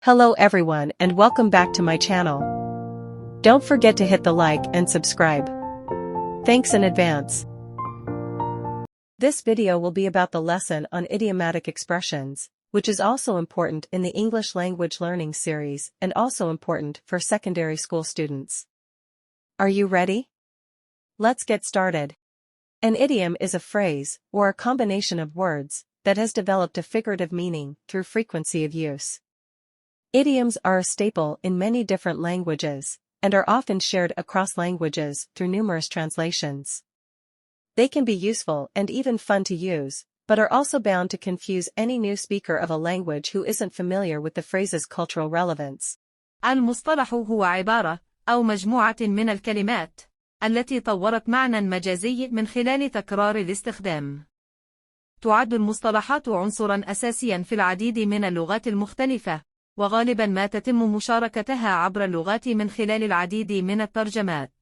Hello everyone and welcome back to my channel. Don't forget to hit the like and subscribe. Thanks in advance. This video will be about the lesson on idiomatic expressions, which is also important in the English language learning series and also important for secondary school students. Are you ready? Let's get started. An idiom is a phrase, or a combination of words, that has developed a figurative meaning through frequency of use. Idioms are a staple in many different languages, and are often shared across languages through numerous translations. They can be useful and even fun to use, but are also bound to confuse any new speaker of a language who isn't familiar with the phrase's cultural relevance. المصطلح هو عبارة أو مجموعة من الكلمات التي طورت معنى مجازي من خلال تكرار الاستخدام. تعد المصطلحات عنصراً أساسياً في العديد من اللغات المختلفة، وغالباً ما تتم مشاركتها عبر اللغات من خلال العديد من الترجمات.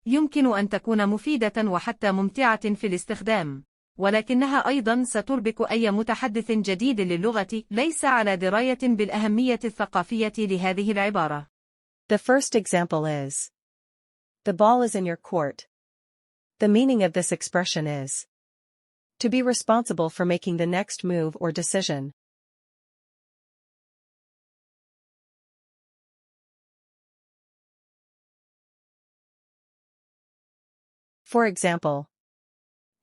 يمكن أن تكون مفيدة وحتى ممتعة في الاستخدام، ولكنها أيضاً ستربك أي متحدث جديد للغة ليس على دراية بالأهمية الثقافية لهذه العبارة. The first example is, the ball is in your court. The meaning of this expression is, to be responsible for making the next move or decision. For example,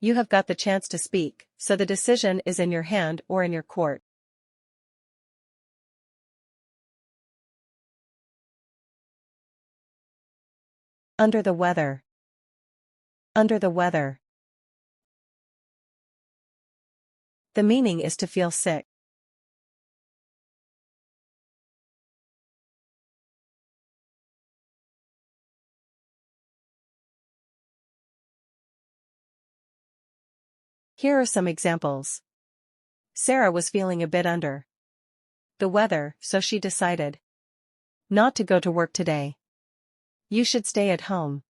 you have got the chance to speak, so the decision is in your hand or in your court. Under the weather. Under the weather. The meaning is to feel sick. Here are some examples. Sarah was feeling a bit under the weather, so she decided not to go to work today. You should stay at home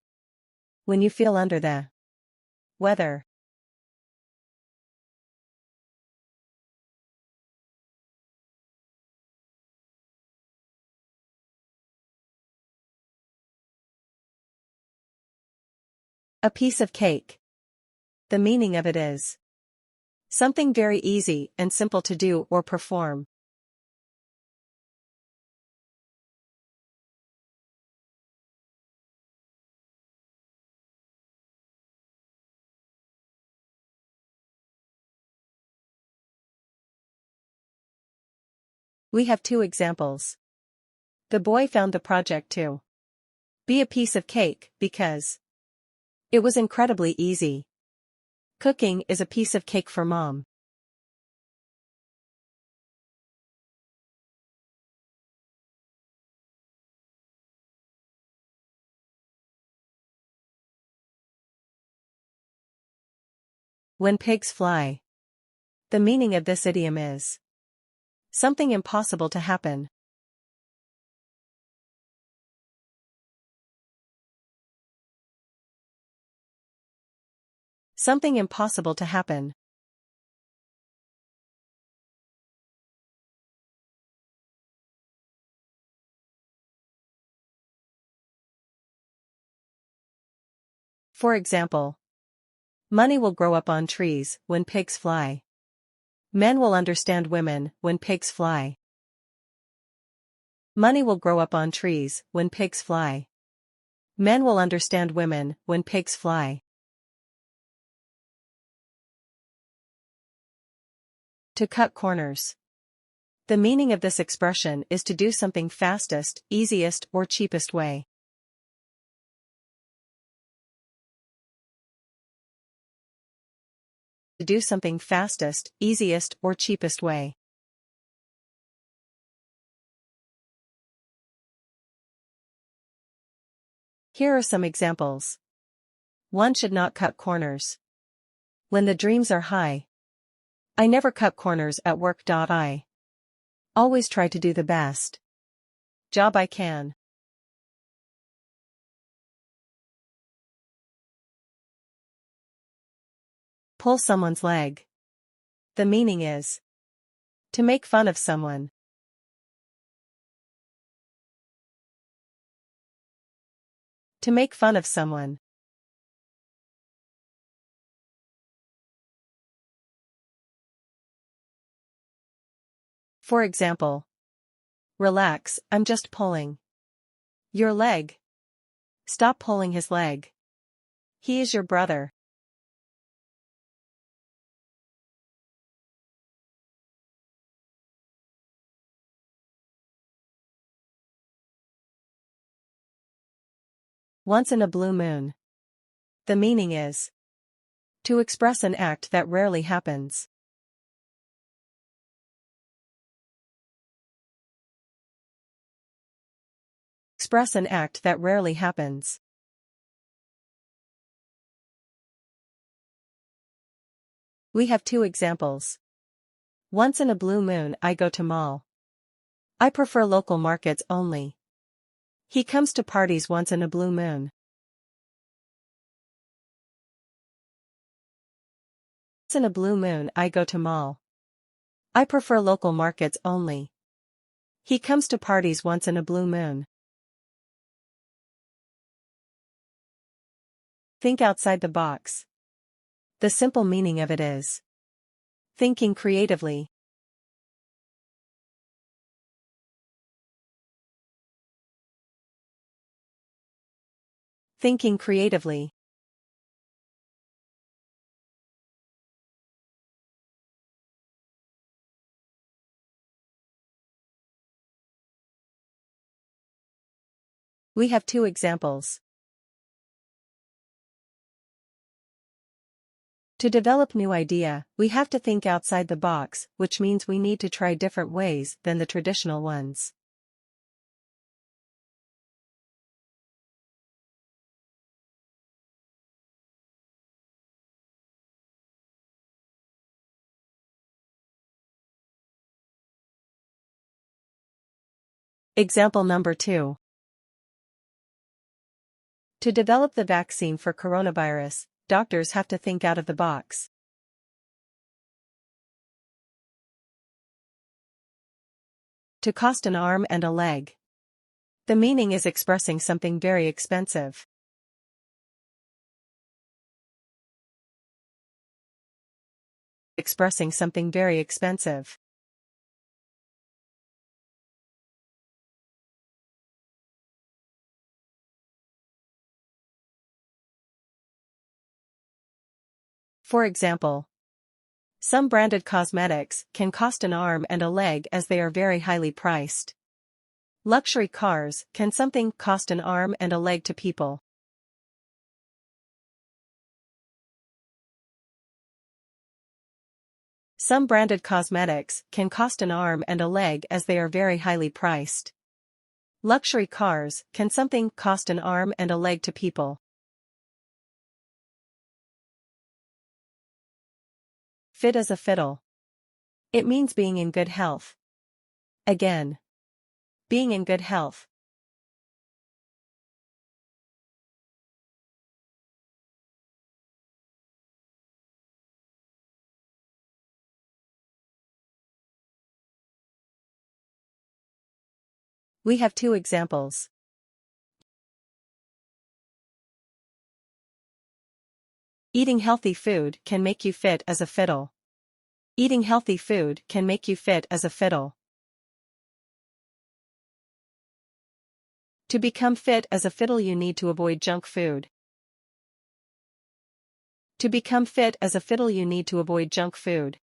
when you feel under the weather. A piece of cake. The meaning of it is something very easy and simple to do or perform. We have two examples. The boy found the project to be a piece of cake because it was incredibly easy. Cooking is a piece of cake for mom. When pigs fly. The meaning of this idiom is something impossible to happen. Something impossible to happen. For example, money will grow up on trees when pigs fly. Men will understand women when pigs fly. Money will grow up on trees when pigs fly. Men will understand women when pigs fly. To cut corners. The meaning of this expression is to do something fastest, easiest, or cheapest way. To do something fastest, easiest, or cheapest way. Here are some examples. One should not cut corners. When the dreams are high. I never cut corners at work. I always try to do the best job I can. Pull someone's leg. The meaning is to make fun of someone. To make fun of someone. For example, relax, I'm just pulling your leg. Stop pulling his leg. He is your brother. Once in a blue moon. The meaning is to express an act that rarely happens. Express an act that rarely happens. We have two examples. Once in a blue moon I go to mall. I prefer local markets only. He comes to parties once in a blue moon. Once in a blue moon I go to mall. I prefer local markets only. He comes to parties once in a blue moon. Think outside the box. The simple meaning of it is thinking creatively. Thinking creatively. We have two examples. To develop new idea, we have to think outside the box, which means we need to try different ways than the traditional ones. Example number 2. To develop the vaccine for coronavirus, doctors have to think out of the box. To cost an arm and a leg. The meaning is expressing something very expensive. Expressing something very expensive. For example, some branded cosmetics can cost an arm and a leg as they are very highly priced. Luxury cars can something cost an arm and a leg to people. Some branded cosmetics can cost an arm and a leg as they are very highly priced. Luxury cars can something cost an arm and a leg to people. Fit as a fiddle. It means being in good health. Again. Being in good health. We have two examples. Eating healthy food can make you fit as a fiddle. Eating healthy food can make you fit as a fiddle. To become fit as a fiddle you need to avoid junk food. To become fit as a fiddle you need to avoid junk food.